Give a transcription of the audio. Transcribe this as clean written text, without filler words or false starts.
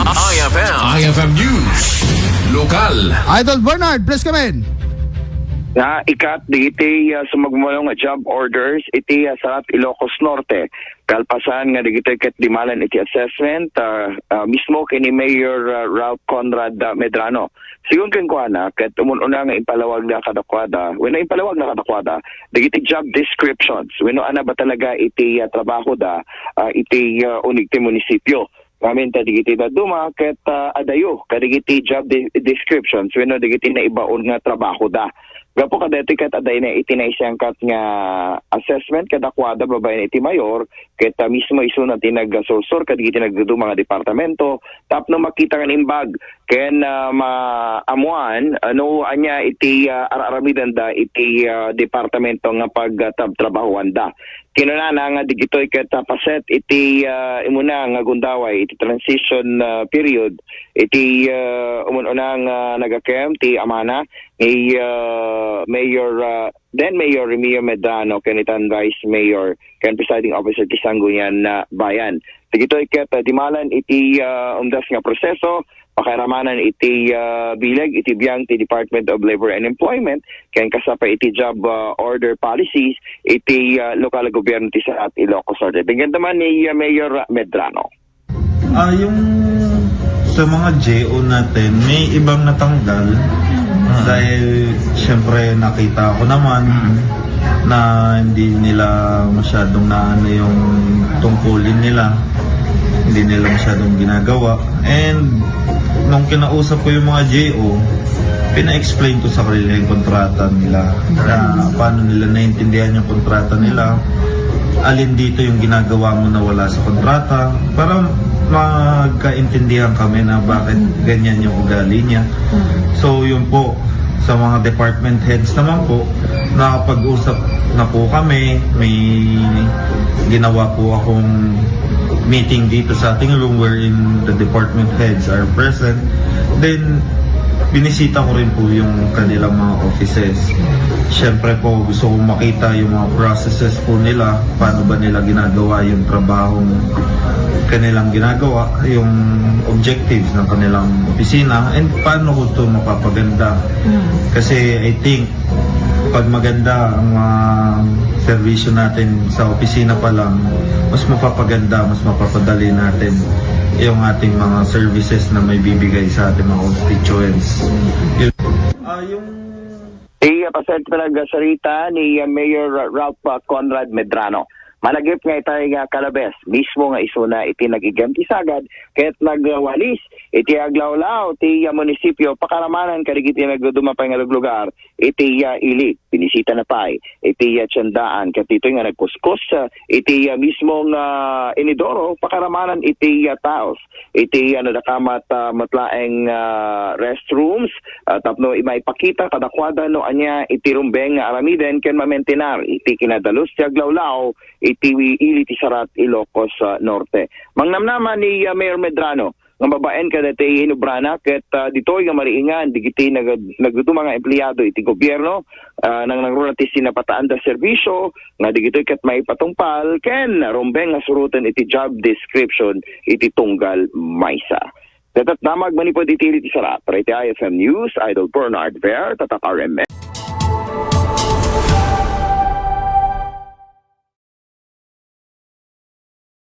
IFM News. Lokal. Idol Bernard, please come in. Na ikat digiti sumagmulong nga job orders iti sa Ilocos Norte. Kalpasan nga digiti ket dimalan iti assessment mismo kini Mayor Ralph Conrad Medrano. Sigun ken kuana ket umununa nga impalawag na kadakwada. Wenno impalawag na kadakwada digiti job descriptions. Wenno ana ba talaga iti trabaho da iti unig ti munisipyo. Kamin ta digiti da duma ket adayo kadigiti job descriptions wenno digiti na ibaon nga trabaho da. Gapo kadeti ket aday na itinaisangkat nga assessment kadakwada babay na iti mayor ket mismo isu na tinagasursur kadagiti nagdudu mga departamento tapno makita nga imbag ken maamuan ano anya iti araramidan da iti departamento nga pagtrabahuan da. Kinunana nga digitoy ket paset iti imuna nga gundaway iti transition period iti umununa nga nagakem ti amana ni Mayor Mayor Remio Medrano kanitan Vice Mayor ken presiding officer ti Sangguniang Bayan. Digitoy ket dimalan iti umdas nga proseso pakiramanan iti bileg iti biyang ti Department of Labor and Employment ken kasapa iti job order policies iti lokal gobyerno ti sa Ilocos Norte. Bigyan naman ni Mayor Medrano. Yung sa mga JO natin may ibang natanggal dahil syempre nakita ko naman na hindi nila masyadong naano yung tungkulin nila, hindi nila masyadong ginagawa. And nung kinausap ko yung mga JO, pina-explain ko sa kanila yung kontrata nila, na paano nila naintindihan yung kontrata nila, alin dito yung ginagawa mo na wala sa kontrata, para magkaintindihan kami na bakit ganyan yung ugali niya. So yun po, sa mga department heads naman po, nakapag-usap na po kami, may ginawa po akong meeting dito sa ating room wherein the department heads are present. Then, binisita ko rin po yung kanilang mga offices. Siyempre po, gusto kong makita yung mga processes po nila, paano ba nila ginagawa yung trabahong kanilang ginagawa, yung objectives ng kanilang opisina, and paano ko ito mapapaganda. Kasi I think, pag maganda ang servisyo natin sa opisina pa lang, mas mapapaganda, mas mapapadali natin yung ating mga services na may bibigay sa ating mga constituents. Pasent talaga sarita ni Mayor Ralph Conrad Medrano. Malagip nga itay nga kalabes, mismo nga isuna iti nagigamti sagad, kaya't nagwalis, iti aglawlaw, ti munisipyo, pakaramanan karigiti nagdudumapay nga lugar, iti ili, pinisita na pay, iti tiyandaan, kat ito nga nagkuskus, iti mismo nga inidoro, pakaramanan iti taos, iti nadakamat matlaeng restrooms, tapno maipakita kadakwada no anya iti rumbeng aramiden ken mamentenar, iti kinadalos ti aglawlaw, iti ili ti Sarat Ilocos Norte. Mangnamnaman ni Mayor Medrano nga babaen kada ti inubrana ket ditoy nga mariingan digiti nagdudu mga empleyado iti gobyerno nang nagruna ti sinapataan da serbisyo nga digitoy ket maipatungpal ken rumbeng nga surutan iti job description iti tunggal maysa. Dapat namag manipod iti Sarat. Para iti IFM News, Idol Bernard Ver, Tatak RMN.